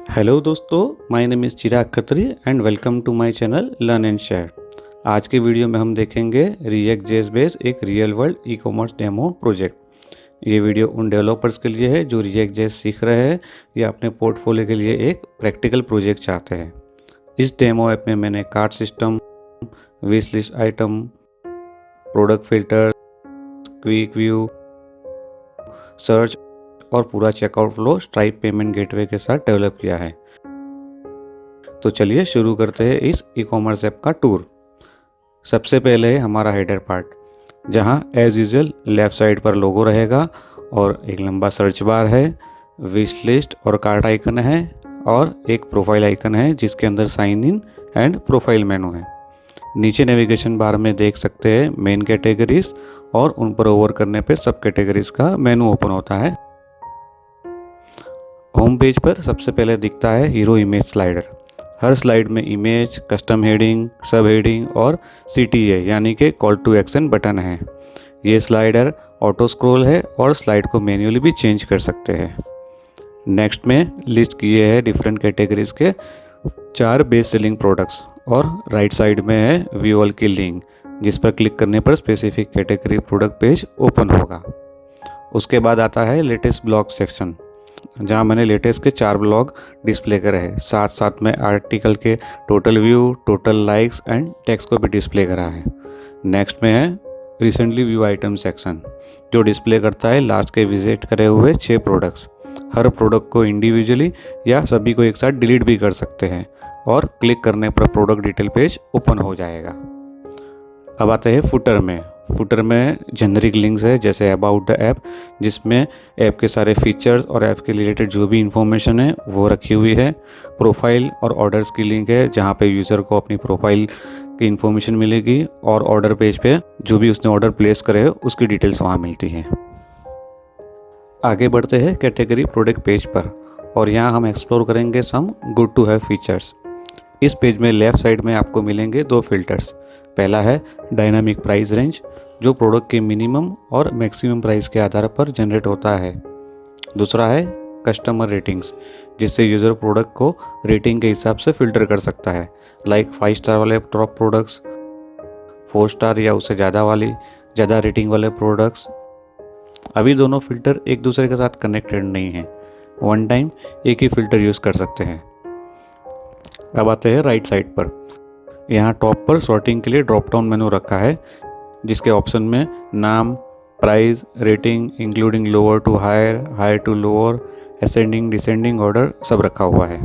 Hello दोस्तों, my name is Chirag Khatri and welcome to my channel learn and share. आज के video में हम देखेंगे रिएक्ट जेएस बेस एक real world e commerce demo project. ये वीडियो उन डेवलपर्स के लिए है जो रिएक्ट जेएस सीख रहे हैं या अपने पोर्टफोलियो के लिए एक प्रैक्टिकल प्रोजेक्ट चाहते हैं। इस डेमो ऐप में मैंने cart system, wish list item, product filter, quick view, search और पूरा checkout flow Stripe payment gateway के साथ डेवलप किया है। तो चलिए शुरू करते हैं इस ई कॉमर्स ऐप का टूर। सबसे पहले है हमारा हेडर पार्ट, जहां एज यूजुअल लेफ्ट साइड पर लोगो रहेगा और एक लंबा सर्च बार है, विश लिस्ट और कार्ट आइकन है और एक प्रोफाइल आइकन है जिसके अंदर sign in and profile menu है। नीचे नेविगेशन बार में देख सकते हैं मेन कैटेगरीज और उन पर ओवर करने पे सब कैटेगरीज का मेनू ओपन होता है। होम पेज पर सबसे पहले दिखता है हीरो इमेज स्लाइडर। हर स्लाइड में इमेज, कस्टम हेडिंग, सब हेडिंग और CTA यानी कि कॉल टू एक्शन बटन है। ये स्लाइडर ऑटो स्क्रॉल है और स्लाइड को मैन्युअली भी चेंज कर सकते हैं। नेक्स्ट में लिस्ट किए हैं डिफरेंट कैटेगरीज के 4 बेस्ट सेलिंग प्रोडक्ट्स और राइट साइड में है व्यू ऑल की लिंक, जिस पर क्लिक करने पर specific category product page open होगा। उसके बाद आता है लेटेस्ट ब्लॉग सेक्शन, जहाँ मैंने लेटेस्ट के 4 ब्लॉग डिस्प्ले करे हैं। साथ साथ में आर्टिकल के total view, total likes and text को भी डिस्प्ले करा है। नेक्स्ट में है रिसेंटली व्यू आइटम सेक्शन, जो डिस्प्ले करता है लास्ट के विजिट करे हुए 6 प्रोडक्ट्स। हर प्रोडक्ट को इंडिविजुअली या सभी को एक साथ डिलीट भी कर सकते हैं और क्लिक करने पर प्रोडक्ट डिटेल पेज ओपन हो जाएगा। अब आते हैं फुटर में। फुटर में जेनरिक लिंक्स है जैसे अबाउट द ऐप, जिसमें ऐप के सारे फीचर्स और ऐप के रिलेटेड जो भी इंफॉर्मेशन है वो रखी हुई है। प्रोफाइल और ऑर्डर्स की लिंक है, जहाँ पे यूज़र को अपनी प्रोफाइल की इंफॉर्मेशन मिलेगी और ऑर्डर पेज पे जो भी उसने ऑर्डर प्लेस करे है उसकी डिटेल्स वहाँ मिलती हैं। आगे बढ़ते हैं कैटेगरी प्रोडक्ट पेज पर और यहाँ हम एक्सप्लोर करेंगे some good to have features. इस पेज में लेफ़्ट साइड में आपको मिलेंगे 2 फिल्टर्स। पहला है डायनामिक प्राइस रेंज, जो प्रोडक्ट के मिनिमम और मैक्सिमम प्राइस के आधार पर जनरेट होता है। दूसरा है कस्टमर रेटिंग्स, जिससे यूज़र प्रोडक्ट को रेटिंग के हिसाब से फ़िल्टर कर सकता है, लाइक 5 स्टार वाले टॉप प्रोडक्ट्स, 4 स्टार या उससे ज़्यादा रेटिंग वाले प्रोडक्ट्स। अभी दोनों फ़िल्टर एक दूसरे के साथ कनेक्टेड नहीं हैं, वन टाइम एक ही फ़िल्टर यूज़ कर सकते हैं। अब आते हैं राइट साइड पर। यहाँ टॉप पर सॉर्टिंग के लिए ड्रॉप डाउन मेनू रखा है, जिसके ऑप्शन में नाम, price, rating including lower to higher, higher to lower, ascending descending order सब रखा हुआ है।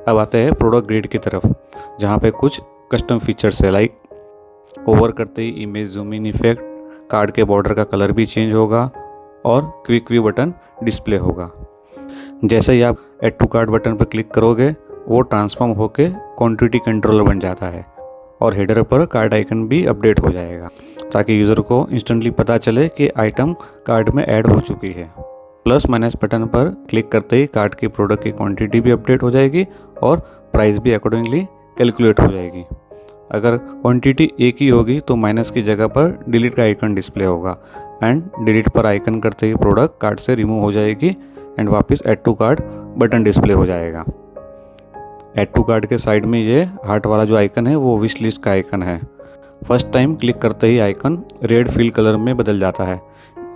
अब आते हैं प्रोडक्ट ग्रिड की तरफ, जहाँ पे कुछ कस्टम फीचर्स है, लाइक ओवर करते ही image zoom in effect, card के बॉर्डर का कलर भी चेंज होगा और क्विक व्यू बटन डिस्प्ले होगा। जैसे ही आप ऐड टू कार्ट बटन पर क्लिक करोगे, वो ट्रांसफॉर्म होके क्वांटिटी कंट्रोलर बन जाता है और हेडर पर कार्ट आइकन भी अपडेट हो जाएगा, ताकि यूज़र को इंस्टेंटली पता चले कि आइटम कार्ट में ऐड हो चुकी है। प्लस माइनस बटन पर क्लिक करते ही कार्ट की प्रोडक्ट की क्वांटिटी भी अपडेट हो जाएगी और प्राइस भी अकॉर्डिंगली कैलकुलेट हो जाएगी। अगर क्वांटिटी एक ही होगी तो माइनस की जगह पर डिलीट का आइकन डिस्प्ले होगा एंड डिलीट पर आइकन करते ही प्रोडक्ट कार्ट से रिमूव हो जाएगी एंड वापस add to cart button display हो जाएगा। ऐड टू कार्ट के साइड में ये हार्ट वाला जो आइकन है वो विश लिस्ट का आइकन है। फर्स्ट टाइम क्लिक करते ही आइकन रेड फिल कलर में बदल जाता है।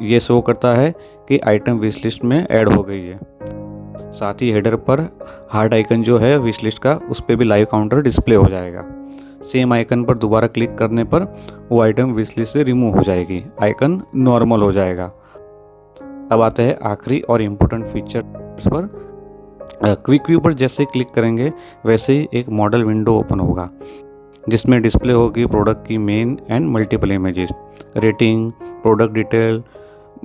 ये शो करता है कि आइटम विश लिस्ट में ऐड हो गई है। साथ ही हेडर पर हार्ट आइकन जो है विश लिस्ट का, उस पर भी लाइव काउंटर डिस्प्ले हो जाएगा। सेम आइकन पर दोबारा क्लिक करने पर वो आइटम विश लिस्ट से रिमूव हो जाएगी, आइकन नॉर्मल हो जाएगा। अब आते हैं आखिरी और इम्पोर्टेंट फीचर्स पर। क्विक व्यू पर जैसे क्लिक करेंगे वैसे ही एक मॉडल विंडो ओपन होगा, जिसमें डिस्प्ले होगी प्रोडक्ट की main and multiple images, rating, product detail,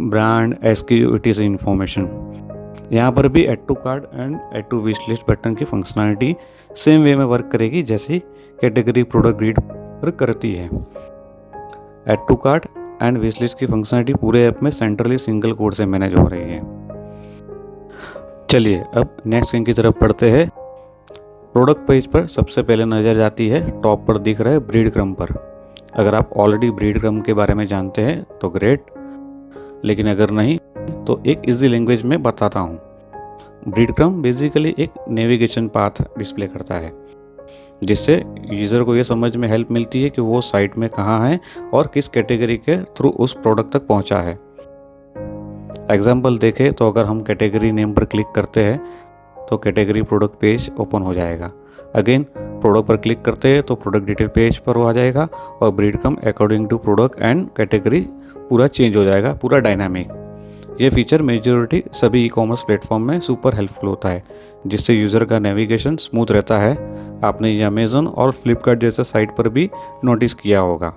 brand, SKU etc information. यहाँ पर भी add to cart and add to wish list button की फंक्शनलिटी सेम वे में वर्क करेगी जैसी कैटेगरी प्रोडक्ट ग्रिड पर करती है। Add to cart and wish list की फंक्शनलिटी पूरे ऐप में सेंट्रली सिंगल कोड से मैनेज हो रही है। चलिए अब नेक्स्ट स्क्रीन की तरफ बढ़ते हैं। प्रोडक्ट पेज पर सबसे पहले नज़र जाती है टॉप पर दिख रहा है ब्रीड क्रम्ब पर। अगर आप ऑलरेडी ब्रीड क्रम्ब के बारे में जानते हैं तो ग्रेट। लेकिन अगर नहीं तो एक इजी लैंग्वेज में बताता हूँ। ब्रेड क्रम्ब बेसिकली एक नेविगेशन पाथ डिस्प्ले करता है, जिससे यूज़र को ये समझ में हेल्प मिलती है कि वो साइट में कहाँ है और किस कैटेगरी के थ्रू उस प्रोडक्ट तक पहुँचा है। एग्जाम्पल देखें तो अगर हम कैटेगरी नेम पर क्लिक करते हैं तो कैटेगरी प्रोडक्ट पेज ओपन हो जाएगा। अगेन प्रोडक्ट पर क्लिक करते हैं तो प्रोडक्ट डिटेल पेज पर आ जाएगा और breadcrumb according to product and category पूरा चेंज हो जाएगा, पूरा डायनामिक। ये फीचर मेजॉरिटी सभी ई कॉमर्स प्लेटफॉर्म में सुपर हेल्पफुल होता है, जिससे यूज़र का नेविगेशन स्मूथ रहता है। आपने ये अमेज़न और फ्लिपकार्ट जैसे साइट पर भी नोटिस किया होगा।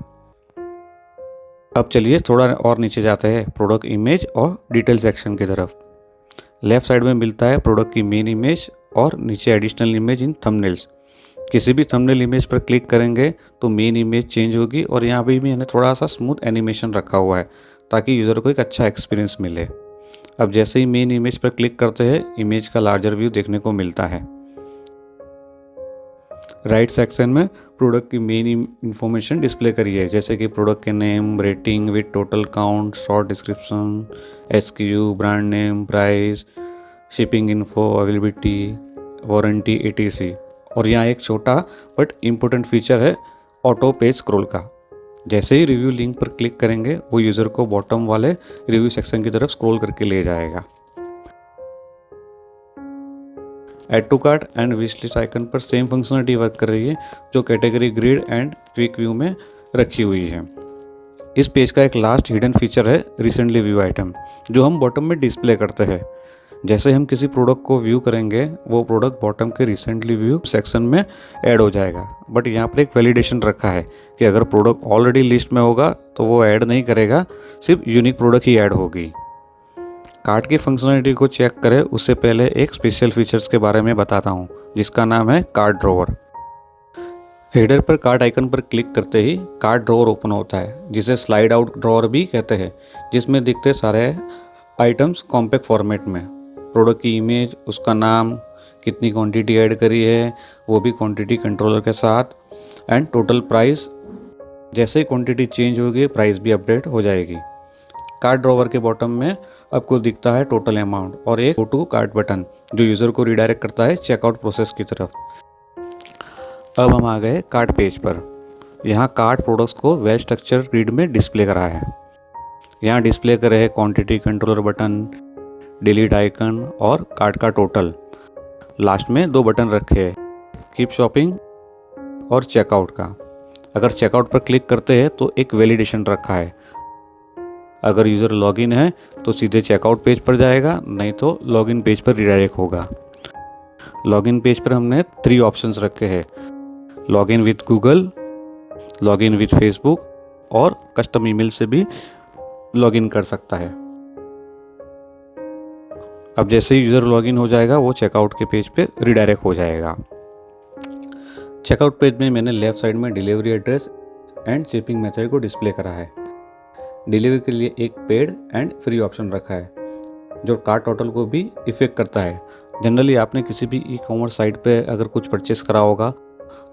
अब चलिए थोड़ा और नीचे जाते हैं प्रोडक्ट इमेज और डिटेल सेक्शन की तरफ। लेफ्ट साइड में मिलता है प्रोडक्ट की मेन इमेज और नीचे एडिशनल इमेज इन थंबनेल्स। किसी भी थंबनेल इमेज पर क्लिक करेंगे तो मेन इमेज चेंज होगी और यहाँ पे भी मैंने थोड़ा सा स्मूथ एनिमेशन रखा हुआ है ताकि यूज़र को एक अच्छा एक्सपीरियंस मिले। अब जैसे ही मेन इमेज पर क्लिक करते हैं इमेज का लार्जर व्यू देखने को मिलता है। राइट सेक्शन में प्रोडक्ट की मेन इंफॉर्मेशन डिस्प्ले करी है, जैसे कि प्रोडक्ट के name, rating with total count, short description, SKU, brand name, price, shipping info, availability, warranty, etc. और यहाँ एक छोटा बट इम्पोर्टेंट फीचर है ऑटो पेज स्क्रॉल का। जैसे ही रिव्यू लिंक पर क्लिक करेंगे वो यूज़र को बॉटम वाले रिव्यू सेक्शन की तरफ स्क्रॉल करके ले जाएगा। Add to cart and wish list icon पर सेम फंक्शनलिटी वर्क कर रही है जो category grid and quick view में रखी हुई है। इस पेज का एक लास्ट हिडन फीचर है रिसेंटली व्यू आइटम, जो हम बॉटम में डिस्प्ले करते हैं। जैसे हम किसी प्रोडक्ट को व्यू करेंगे वो प्रोडक्ट बॉटम के रिसेंटली व्यू सेक्शन में ऐड हो जाएगा। बट यहाँ पर एक वैलिडेशन रखा है कि अगर प्रोडक्ट ऑलरेडी लिस्ट में होगा तो वो ऐड नहीं करेगा, सिर्फ यूनिक प्रोडक्ट ही ऐड होगी। कार्ट की फंक्शनलिटी को चेक करें उससे पहले एक स्पेशल फीचर्स के बारे में बताता हूँ, जिसका नाम है कार्ट ड्रॉवर। हेडर पर कार्ट आइकन पर क्लिक करते ही कार्ट ड्रॉवर ओपन होता है, जिसे स्लाइड आउट ड्रॉवर भी कहते हैं, जिसमें दिखते सारे आइटम्स कॉम्पैक्ट फॉर्मेट में। प्रोडक्ट की इमेज, उसका नाम, कितनी क्वांटिटी ऐड करी है वो भी क्वांटिटी कंट्रोलर के साथ, एंड टोटल प्राइस। जैसे ही क्वांटिटी चेंज होगी प्राइस भी अपडेट हो जाएगी। कार्ट ड्रॉवर के बॉटम में आपको दिखता है टोटल अमाउंट और एक गो टू कार्ट बटन जो यूज़र को रिडायरेक्ट करता है चेकआउट प्रोसेस की तरफ। अब हम आ गए कार्ट पेज पर। यहाँ कार्ट प्रोडक्ट्स को वेल स्ट्रक्चर ग्रिड में डिस्प्ले करा है। यहाँ डिस्प्ले करे है quantity controller button, delete icon और कार्ट का टोटल। लास्ट में 2 बटन रखे हैं, कीप शॉपिंग और चेकआउट का। अगर चेकआउट पर क्लिक करते हैं तो एक वैलिडेशन रखा है। अगर यूज़र लॉगिन है तो सीधे चेकआउट पेज पर जाएगा, नहीं तो लॉगिन पेज पर रिडायरेक्ट होगा। लॉगिन पेज पर हमने 3 ऑप्शंस रखे हैं, login with Google, login with Facebook और कस्टम ईमेल से भी लॉगिन कर सकता है। अब जैसे ही यूज़र लॉगिन हो जाएगा वो चेकआउट के पेज पे रिडायरेक्ट हो जाएगा। चेकआउट पेज में मैंने लेफ्ट साइड में delivery address and shipping method को डिस्प्ले करा है। डिलीवरी के लिए एक पेड एंड फ्री ऑप्शन रखा है जो कार्ट टोटल को भी इफेक्ट करता है। जनरली आपने किसी भी ई कॉमर्स साइट पे अगर कुछ परचेस करा होगा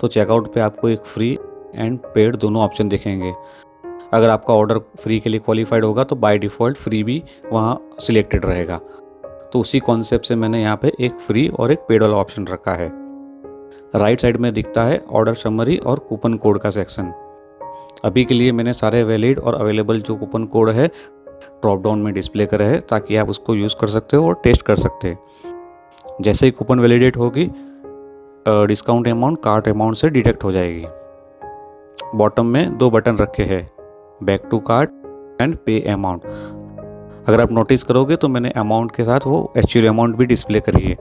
तो चेकआउट पे आपको एक फ्री एंड पेड दोनों ऑप्शन दिखेंगे। अगर आपका ऑर्डर फ्री के लिए क्वालिफाइड होगा तो बाय डिफ़ॉल्ट फ्री भी वहाँ सिलेक्टेड रहेगा। तो उसी कॉन्सेप्ट से मैंने यहाँ पे एक फ्री और एक पेड वाला ऑप्शन रखा है। राइट साइड में दिखता है ऑर्डर समरी और कूपन कोड का सेक्शन। अभी के लिए मैंने सारे वैलिड और अवेलेबल जो कूपन कोड है ड्रॉप डाउन में डिस्प्ले करे है ताकि आप उसको यूज़ कर सकते हो और टेस्ट कर सकते हैं। जैसे ही कूपन वैलिडेट होगी डिस्काउंट अमाउंट कार्ट अमाउंट से डिडक्ट हो जाएगी। बॉटम में 2 बटन रखे हैं, बैक टू कार्ट एंड पे अमाउंट। अगर आप नोटिस करोगे तो मैंने अमाउंट के साथ वो एक्चुअल अमाउंट भी डिस्प्ले करी है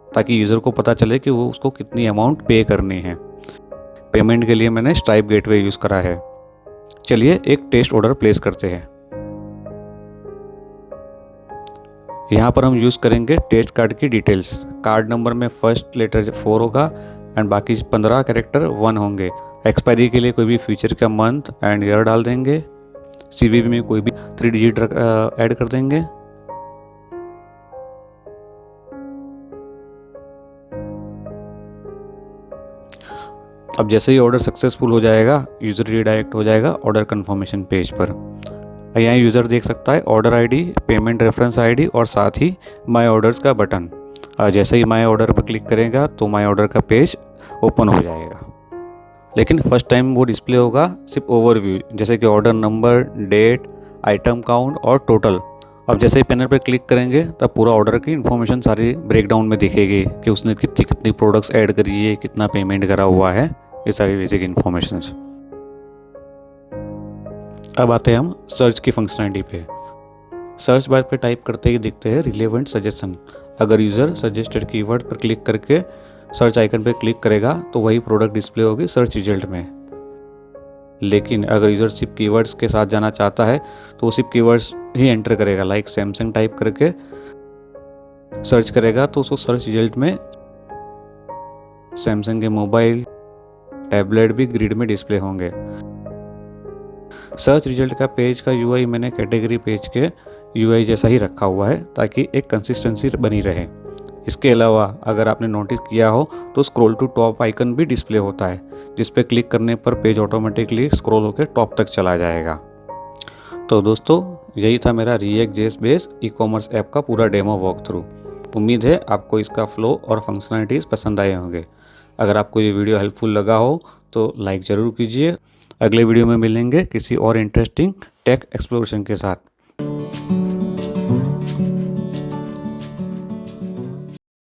ताकि यूज़र को पता चले कि वो उसको कितनी अमाउंट पे करनी है। पेमेंट के लिए मैंने स्ट्राइप गेटवे यूज़ करा है। चलिए एक टेस्ट ऑर्डर प्लेस करते हैं। यहाँ पर हम यूज़ करेंगे टेस्ट कार्ड की डिटेल्स। कार्ड नंबर में फर्स्ट लेटर 4 होगा एंड बाकी 15 कैरेक्टर 1 होंगे। एक्सपायरी के लिए कोई भी फीचर का मंथ एंड ईयर डाल देंगे। सीवीवी में कोई भी 3 डिजिट ऐड कर देंगे। अब जैसे ही ऑर्डर सक्सेसफुल हो जाएगा यूज़र रिडायरेक्ट हो जाएगा ऑर्डर कंफर्मेशन पेज पर। यहाँ यूज़र देख सकता है order ID, payment reference ID और साथ ही माय ऑर्डर्स का बटन। जैसे ही माय ऑर्डर पर क्लिक करेगा तो माय ऑर्डर का पेज ओपन हो जाएगा। लेकिन फर्स्ट टाइम वो डिस्प्ले होगा सिर्फ ओवरव्यू, जैसे कि order number, date, item count और टोटल। अब जैसे ही पैनल पर क्लिक करेंगे तब पूरा ऑर्डर की इन्फॉर्मेशन सारी ब्रेकडाउन में दिखेगी कि उसने कितनी कितनी प्रोडक्ट्स ऐड करी है, कितना पेमेंट करा हुआ है, ये सारी बेसिक इन्फॉर्मेशन। अब आते हैं हम सर्च की फंक्शनलिटी पे। सर्च बार पे टाइप करते ही दिखते हैं रिलेवेंट सजेशन। अगर यूज़र सजेस्टेड कीवर्ड पर क्लिक करके सर्च आइकन पर क्लिक करेगा तो वही प्रोडक्ट डिस्प्ले होगी सर्च रिजल्ट में। लेकिन अगर यूज़र सिर्फ कीवर्ड्स के साथ जाना चाहता है तो वो सिर्फ कीवर्ड्स ही एंटर करेगा, लाइक सैमसंग टाइप करके सर्च करेगा तो उसको सर्च रिजल्ट में सैमसंग के मोबाइल, टैबलेट भी ग्रिड में डिस्प्ले होंगे। सर्च रिजल्ट का पेज का यूआई मैंने कैटेगरी पेज के यूआई जैसा ही रखा हुआ है ताकि एक कंसिस्टेंसी बनी रहे। इसके अलावा अगर आपने नोटिस किया हो तो स्क्रॉल टू टॉप आइकन भी डिस्प्ले होता है, जिस पे क्लिक करने पर पेज ऑटोमेटिकली स्क्रॉल होकर टॉप तक चला जाएगा। तो दोस्तों, यही था मेरा React.js बेस ई कॉमर्स ऐप का पूरा डेमो वॉक थ्रू। उम्मीद है आपको इसका फ्लो और फंक्शनलिटीज़ पसंद आए होंगे। अगर आपको ये वीडियो हेल्पफुल लगा हो तो लाइक ज़रूर कीजिए। अगले वीडियो में मिलेंगे किसी और इंटरेस्टिंग टेक एक्सप्लोरेशन के साथ।